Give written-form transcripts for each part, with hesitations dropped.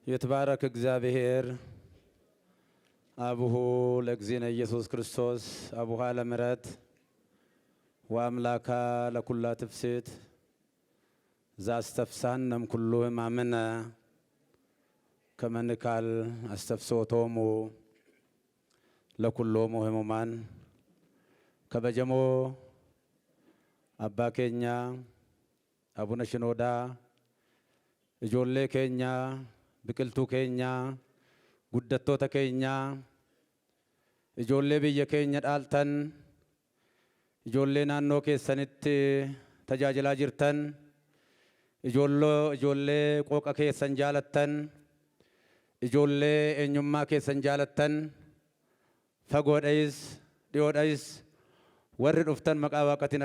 يتبارك እግዚአብሔር አቡሁ ለእግዚእነ ኢየሱስ ክርስቶስ አቡሃ ለምሕረት ወአምላካ ለኩላ ትፍስሕት ዘአስተፍስሐነም ኩሉ ሕማምነ ከመ ንካል አስተፍስሖቶሙ ለኩሎሙ ሕሙማን ከበጀሞ አባ ኬኛ አቡነ ሽኖዳ እጆሌ ኬኛ ብቅልቱ ኬኛ ጉደቶተ ኬኛ እጆሌ ብየ ኬኛ ዳልተን እጆሌ ናኖ ኬሰኒት ተጃጅላ ጅርተን እጆሌ ቆቀ ኬሰን ጃለተን እጆሌ ኤኙማ ኬሰን ጃለተን ፈጎደይስ ዲዮደይስ ወር ዱፍተን መቃ ዋቀቲን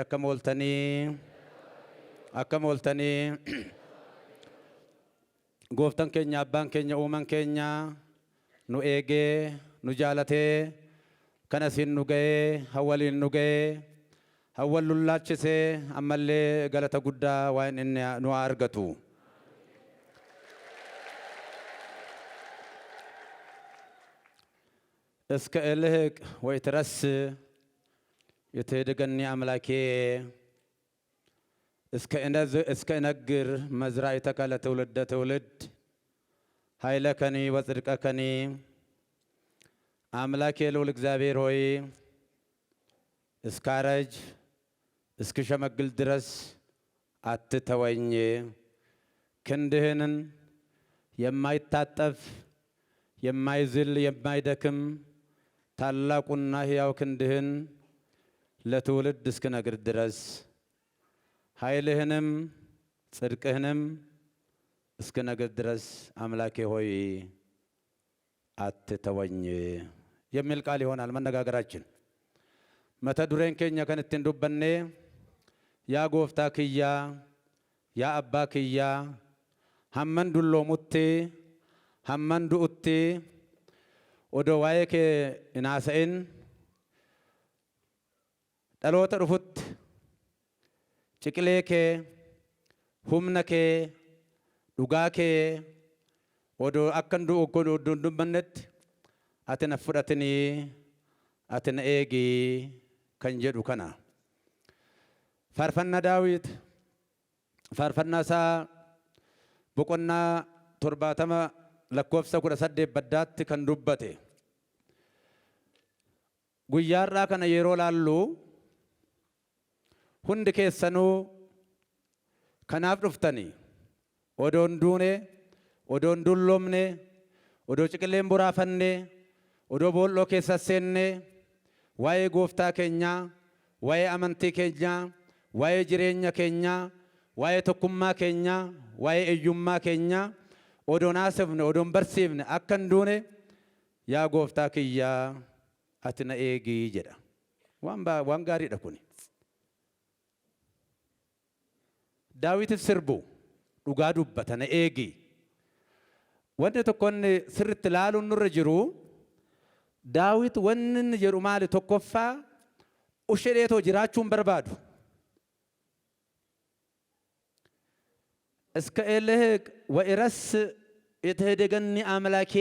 አከሞልተኒ ጎፍተን ኬኛ አባን ኬኛ ኡመን ኬኛ ኑ ኤጌ ኑ ጃለቴ ከነሲን ኑ ገዬ ሀወሊን ኑ ገዬ ሀወሉላችሴ አመሌ ገለተ ጉዳ ዋይን እነ ኑ አርገቱ እስከ እልህቅ ወይትረስ የተደገኒ አምላኬ እስከ እነግር መዝራዕተከ ለትውልደ ትውልድ ኃይለከኒ ወጽድቀከኒ አምላኬ ልዑል እግዚአብሔር ሆይ እስካረጅ እስክሸመግል ድረስ አትተወኝ። ክንድህንን የማይታጠፍ የማይዝል የማይደክም ታላቁና ሕያው ክንድህን ለትውልድ እስክነግር ድረስ ኃይልህንም ጽድቅህንም እስክነግር ድረስ አምላኬ ሆይ አትተወኝ የሚል ቃል ይሆናል መነጋገራችን። መተ ዱሬን ኬኛ ከንትን ዱበኔ ያ ጎፍታ ክያ ያ አባ ክያ ሀመን ዱሎ ሙቴ ሀመን ዱኡቴ ኦዶ ዋዬ ኬ እናሰኢን ጠሎተ ዱፉት ጭቅሌ ኬ ሁምነ ኬ ዱጋ ኬ ኦዶ አከንዱ ኦጎዶ ዱንዱመነት አተነ ፍረትኒ አተነ ኤጊ ከንጀዱ ከና ፋርፈና ዳዊት ፋርፈናሳ ቦቆና ቶርባተማ ለኮፍሰ ኩደ ሰዴ በዳት ከንዱበቴ ጉያራ ከነ የሮ ላሉ ሁንድ ኬሰኑ ከናፍ ዱፍተኒ ኦዶን ዱኔ ኦዶን ዱሎምኔ ኦዶ ጭቅሌን ቡራፈኔ ኦዶ ቦሎ ኬሰሴኔ ዋዬ ጎፍታ ኬኛ ዋዬ አመንቲ ኬኛ ዋዬ ጅሬኛ ኬኛ ዋዬ ቶኩማ ኬኛ ዋዬ እዩማ ኬኛ ኦዶን አስፍነ ኦዶን በርሲፍነ አከን ዱኔ ያ ጎፍታ ክያ አትነ ኤጊ ጀዳ ዋን ጋሪ ደኩኒ ዳዊት ስርቡ ዱጋ ዱበተነ ኤጊ ወንደ ተኮን ስርት ላሉ ኑር ጅሩ ዳዊት ወንን ጀሩ ማለ ተኮፋ ኡሸዴቶ ጅራቹን በርባዱ እስከ ኤልህቅ ወኢረስ የተደገኒ አምላኬ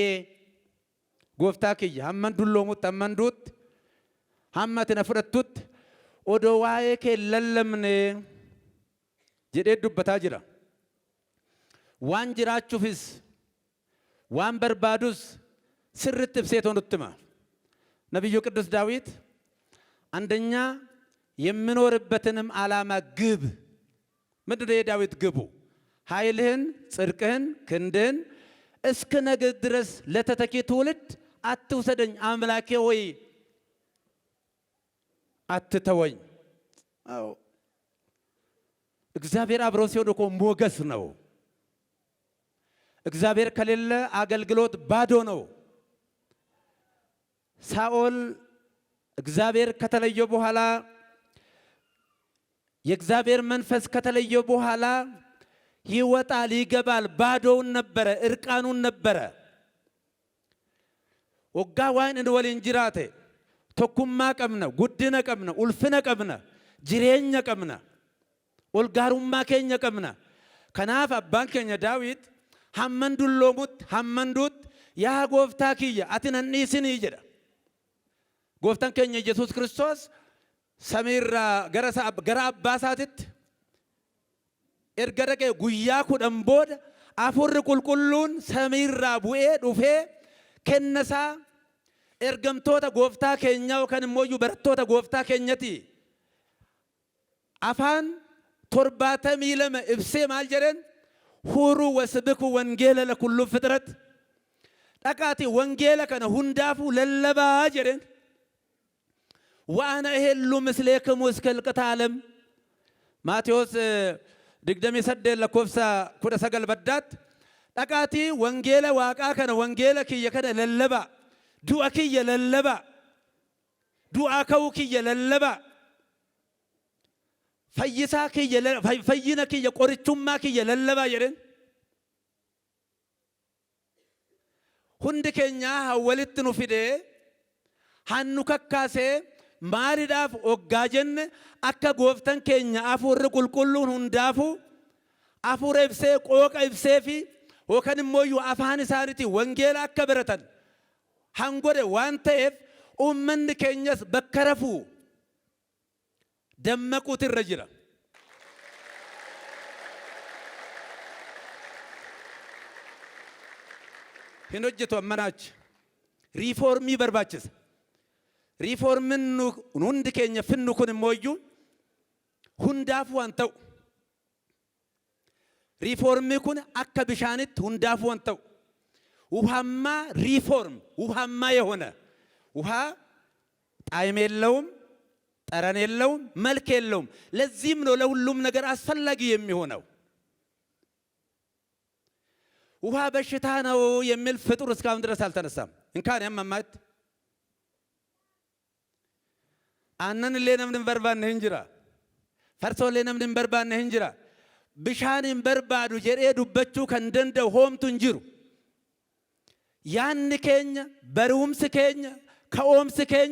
ጎፍታክይ ሀመን ዱሎሙት አመንዱት ሀመትነ ፍረቱት ኦዶ ዋዬ ኬ ለለምኔ ጀዴ ዱበታ ጅራ ዋን ጅራቹፍስ ዋን በርባዱስ ስርት ብሴት ሆኑትማ ነቢዩ ቅዱስ ዳዊት አንደኛ የምኖርበትንም ዓላማ ግብ ምንድን ነው የዳዊት ግቡ? ኃይልህን ጽድቅህን ክንድህን እስከ ነገ ድረስ ለተተኪ ትውልድ አትውሰደኝ አምላኬ ሆይ አትተወኝ። አዎ እግዚአብሔር አብሮ ሲሆን እኮ ሞገስ ነው። እግዚአብሔር ከሌለ አገልግሎት ባዶ ነው። ሳኦል እግዚአብሔር ከተለየ በኋላ የእግዚአብሔር መንፈስ ከተለየ በኋላ ይወጣል ይገባል፣ ባዶውን ነበረ፣ እርቃኑን ነበረ። ወጋ ዋይን እንወሊን ጅራቴ ቶኩማ ቀምነ ጉድነ ቀምነ ኡልፍነ ቀምነ ጅሬኛ ቀምነ ኦልጋሩማ ኬኛ ቀምነ ከናፍ አባን ኬኛ ዳዊት hammandullomut hammandut yaa gooftaa kiyya ati nan dhiisinii jedha. Gooftaan keenya Yesuus Kiristoos samiirraa gara abbaa isaatitti erga dhaqee guyyaa 10 booda Hafuurri qulqulluun samiirraa bu'ee dhufee kennasaa ergamtoota gooftaa keenyaa yookaan immoo barattoota gooftaa keenyati. Afaan 72 ibsee maal jedhan? Huruu wasbiku wangeela lakullu fitrat. Dhaqaati wangeela kana hundaafuu lallabaa jedhan. Waana ehellu misleekamu iskalqata alam. Maatiyos digdamii 8 lakkoofsa 19 baddaatti dhaqaati wangeela waaqaa kana wangeela kiyya kana lallabaa. Du'a kiyya lallabaa. Du'a ka'uu kiyya lallabaa. Fayyina kiyya qorichummaa kiyya lallabaa jedhan. Hundi keenyaa walitti nu fidee hannu kakkaasee maaliidhaaf oggaa jenne akka gooftaan keenya hafuurri qulqulluun hundaafuu hafuura ibsee qooqa ibsee fi yookaan immoo afaan isaaniitiin wangeela akka baratan hangode waan ta'eef uummanni keenyas bakka rafuu dammaquutu irra jira. Hin hojjetu ammanaachi riifoormii barbaachisa. Riifoormiin hundi keenya finnu kun immoo hundaafuu waan ta'u. Riifoormii kun akka bishaanitti hundaafuu waan ta'u. ውሃማ ሪፎርም ውሃማ የሆነ ውሃ ጣዕም የለውም፣ ጠረን የለውም፣ መልክ የለውም። ለዚህም ነው ለሁሉም ነገር አስፈላጊ የሚሆነው። ውሃ በሽታ ነው የሚል ፍጡር እስካሁን ድረስ አልተነሳም። እንካን ያማማት አነን ለነምን በርባን እንጅራ ፈርሶ ለነምን በርባን እንጅራ ብሻንን በርባዱ ጀሬ ዱበቹ ከንደንደ ሆምቱ እንጅሩ ያን ከኛ በሩምስ ከኛ ከኦምስ ከኛ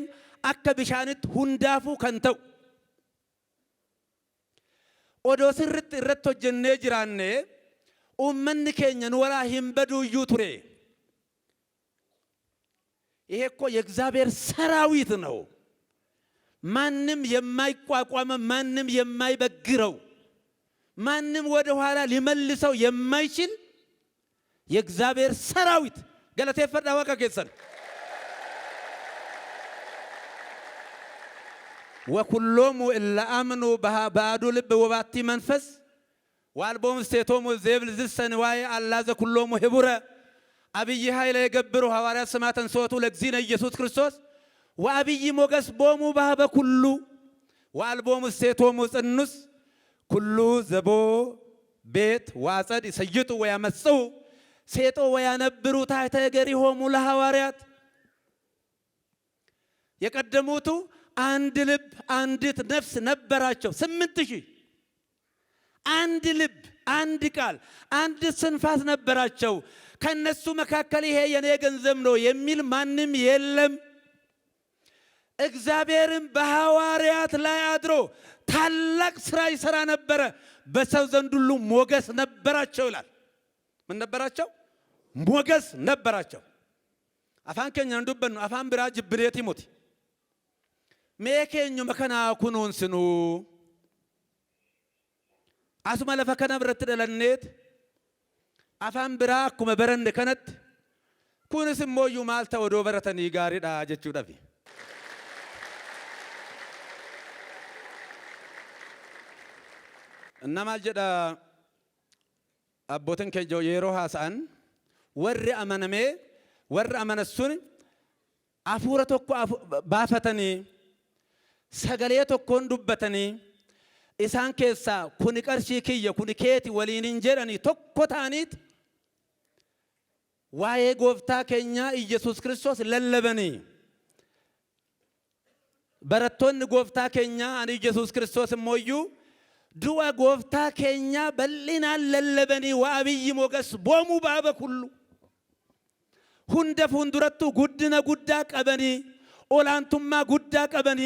አከ ብሻንት ሁንዳፉ ከንተው ኦዶ ስርት ረቶ ጀነ ጅራኔ ኡመን ከኛን ወራ ሂምበዱ ዩቱሬ ይሄ እኮ የእግዚአብሔር ሰራዊት ነው። ማንም የማይቋቋመ ማንም የማይበግረው ማንም ወደ ኋላ ሊመልሰው የማይችል የእግዚአብሔር ሰራዊት ገለቴ ፈርዳ ወቀ ከሰን ወኩሎም ኢላ አምኑ ባዱ ልብ ወባቲ መንፈስ ዋልቦም ስቴቶም ዘብል ዝሰን ዋይ አላዘ ኩሎም ህቡረ አብይ ኃይለ የገብሩ ሐዋርያ ሰማተን ሶቱ ለግዚነ ኢየሱስ ክርስቶስ ወአብይ ሞገስ ቦሙ ባበ ኩሉ ዋልቦም ስቴቶም ጽኑስ ኩሉ ዘቦ ቤት ዋጸድ ይሰይጡ ወያመጽኡ ሴጦ ወያነብሩ ታሕተ እገሪሆሙ ለሐዋርያት የቀደሙቱ አንድ ልብ አንዲት ነፍስ ነበራቸው። 8000 አንድ ልብ አንድ ቃል አንድ ስንፋስ ነበራቸው። ከነሱ መካከል ይሄ የኔ ገንዘብ ነው የሚል ማንም የለም። እግዚአብሔርም በሐዋርያት ላይ አድሮ ታላቅ ስራ ይሰራ ነበረ። በሰው ዘንድ ሁሉ ሞገስ ነበራቸው ይላል። ምን ነበራቸው? ሞገስ ነበራቸው። አፋን ከኛ እንዱበን አፋን ብራ ጅብኔት ይሞት ሜከኙ መከና ኩኑን ስኑ አስማ ለፈከና ብረት ደለኔት አፋን ብራ ኩመ በረንደ ከነት ኩንስ ሞዩ ማልታ ወዶ በረተኒ ጋሪዳ ጀቹ ዳፊ እና ማልጀዳ አቦተን ከጆ የሮ ሐሳን ወር አመነሜ ወር አመነሱን አፉረ ተኮ ባፈተኒ ሰገሌ ተኮን ዱበተኒ ኢሳን ከሳ ኩኒ ቀርሺ ከየ ኩኒ ኬቲ ወሊን እንጀራኒ ተኮ ታኒት ዋዬ ጎፍታ ከኛ ኢየሱስ ክርስቶስ ለለበኒ በረቶን ጎፍታ ከኛ አን ኢየሱስ ክርስቶስ ሞዩ ዱዋ ጎፍታ ከኛ በሊና ለለበኒ ወአብይ ሞገስ ቦሙ ባበ ኩሉ ሁንደ ፉንዱረቱ ጉድነ ጉዳ ቀበኒ ኦላንቱማ ጉዳ ቀበኒ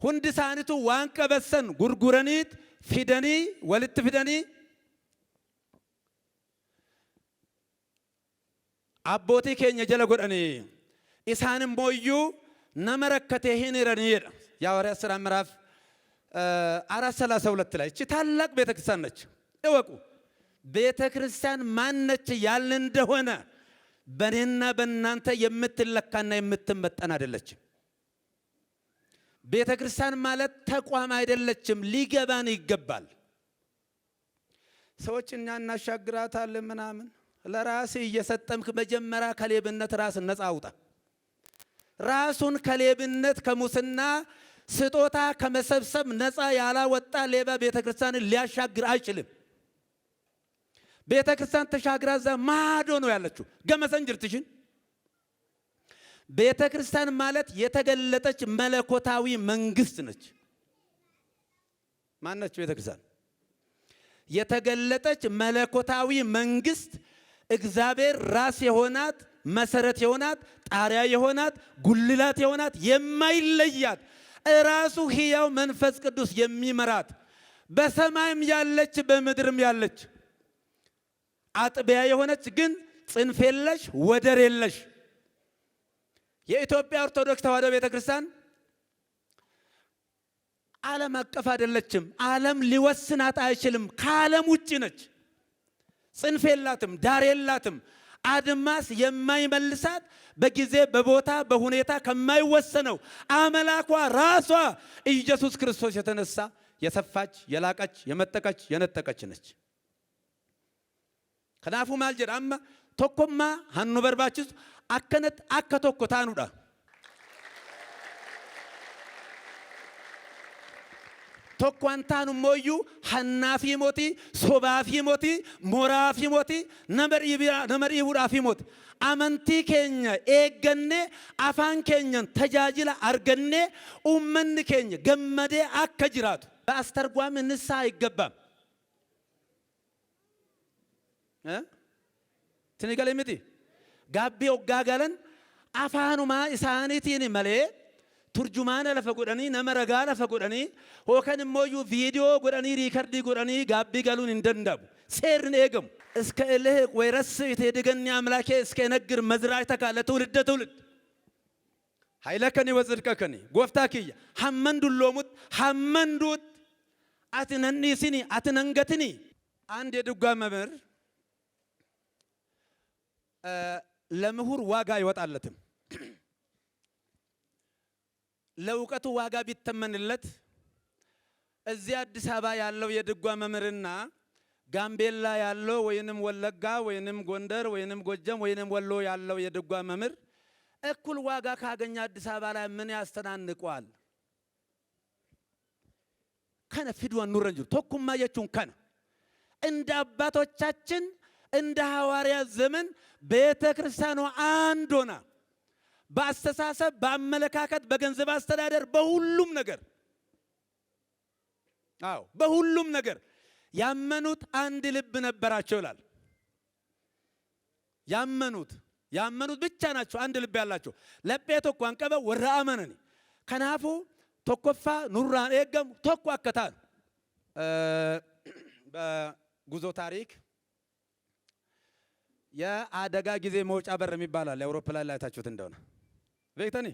ሁንድ ሳኒቱ ዋን ቀበሰን ጉርጉረኒት ፊደኒ ወልት ፊደኒ አቦቲ ኬኛ ጀለ ጎዳኒ ኢሳንም ሞዩ ነመረከቴ ሂንረኒ የሐዋርያት ሥራ ምዕራፍ 4:32 ላይ እቺ ታላቅ ቤተክርስቲያን ነች። እወቁ። ቤተክርስቲያን ማነች ያልን እንደሆነ በእኔና በእናንተ የምትለካና የምትመጠን አይደለችም። ቤተክርስቲያን ማለት ተቋም አይደለችም። ሊገባን ይገባል። ሰዎች እኛ እናሻግራታለን ምናምን። ለራስ እየሰጠምክ መጀመሪያ ከሌብነት ራስ ነፃ አውጣ። ራሱን ከሌብነት ከሙስና ስጦታ ከመሰብሰብ ነፃ ያላወጣ ሌባ ቤተክርስቲያንን ሊያሻግር አይችልም። ቤተክርስቲያን ተሻግራ እዛ ማዶ ነው ያለችው። ገመሰንጅርትሽን ቤተክርስቲያን ማለት የተገለጠች መለኮታዊ መንግስት ነች። ማነች ቤተክርስቲያን? የተገለጠች መለኮታዊ መንግስት፣ እግዚአብሔር ራስ የሆናት መሰረት የሆናት ጣሪያ የሆናት ጉልላት የሆናት የማይለያት ራሱ ሕያው መንፈስ ቅዱስ የሚመራት በሰማይም ያለች በምድርም ያለች አጥቢያ የሆነች ግን ጽንፍ የለሽ ወደር የለሽ የኢትዮጵያ ኦርቶዶክስ ተዋሕዶ ቤተክርስቲያን ዓለም አቀፍ አይደለችም። ዓለም ሊወስናት አይችልም። ከዓለም ውጪ ነች። ጽንፍ የላትም፣ ዳር የላትም። አድማስ የማይመልሳት በጊዜ በቦታ በሁኔታ ከማይወሰነው አምላኳ ራሷ ኢየሱስ ክርስቶስ የተነሳ የሰፋች የላቀች የመጠቀች የነጠቀች ነች። ከናፉ ማልጀድ አማ ቶኮማ ሀኑ በርባችስ አከነት አከቶኮ ታኑዳ ቶኳንታኑ ሞዩ ሀናፊ ሞቲ ሶባፊ ሞቲ ሞራፊ ሞቲ ነመሪ ሁራፊ ሞቲ አመንቲ ኬኛ ኤገኔ አፋን ኬኛን ተጃጅላ አርገኔ ኡመን ኬኛ ገመዴ አከጅራቱ በአስተርጓሚ ንሳ አይገባም። ትንገለምቲ ጋቢ ወጋጋለን አፋኑማ ኢሳኒቲኒ መሌ ቱርጁማነ ለፈጎዳኒ ነመረጋ ለፈጎዳኒ ሆከን ሞዩ ቪዲዮ ጎዳኒ ሪከርዲ ጎዳኒ ጋቢ ገሉን እንደንዳቡ ሴርን ኤገሙ እስከ እልህ ወይረስ የተደገኛ አምላኬ እስከ ነግር መዝራይ ተካለ ትውልደ ትውልድ ኃይለከኒ ወጽድቀከኒ ጎፍታኪያ ሐመንዱሎሙት ሐመንዱት አትነኒሲኒ አትነንገትኒ አንድ የድጓ መምህር ለምሁር ዋጋ ይወጣለትም ለውቀቱ ዋጋ ቢተመንለት እዚህ አዲስ አበባ ያለው የድጓ መምህርና ጋምቤላ ያለው ወይንም ወለጋ ወይንም ጎንደር ወይንም ጎጀም ወይንም ወሎ ያለው የድጓ መምህር እኩል ዋጋ ካገኘ አዲስ አበባ ላይ ምን ያስተናንቀዋል? ከነ ፊድዋን ኑረንጁ ቶኩማ የቹን ከነ እንደ አባቶቻችን እንደ ሐዋርያት ዘመን ቤተክርስቲያኗ አንድ ሆና በአስተሳሰብ በአመለካከት በገንዘብ አስተዳደር በሁሉም ነገር በሁሉም ነገር ያመኑት አንድ ልብ ነበራቸው ይላል። ያመኑት ብቻ ናቸው አንድ ልብ ያላቸው ለጴቶ ቋንቀበ ወራአመነኒ ከናፉ ተቆፋ ኑራን ኤገም ተቆ አከታን በጉዞ ታሪክ የአደጋ ጊዜ መውጫ በር የሚባላል የአውሮፕላን ላይ ታችሁት እንደሆነ ቤተኒ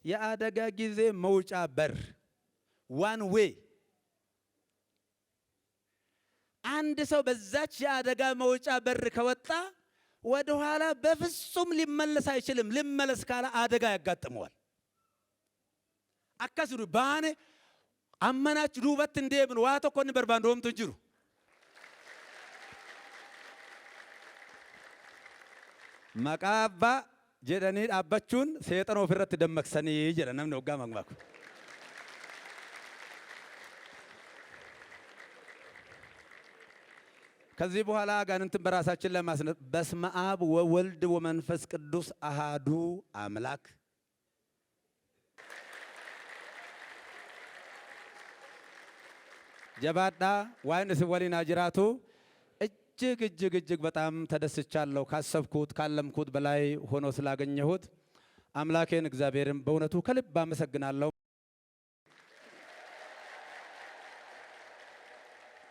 የአደጋ ጊዜ መውጫ በር ዋን ዌይ አንድ ሰው በዛች የአደጋ መውጫ በር ከወጣ ወደ ኋላ በፍጹም ሊመለስ አይችልም። ሊመለስ ካለ አደጋ ያጋጥመዋል። አካስሩ ባኔ አመናች ዱበት እንደምን ዋቶ ኮን በርባንዶም ትጅሩ መቃባ ጀደኒ አባቹን ሰይጣን ወፍረት ደመክሰኒ ጀደናም ነው ጋር ማግማኩ ከዚህ በኋላ አጋንንትን በራሳችን ለማስነት በስመ አብ ወወልድ ወመንፈስ ቅዱስ አሃዱ አምላክ ጀባዳ ዋይንስ ወሊና ጅራቱ እጅግ በጣም ተደስቻለሁ። ካሰብኩት ካለምኩት በላይ ሆኖ ስላገኘሁት አምላኬን እግዚአብሔርን በእውነቱ ከልብ አመሰግናለሁ።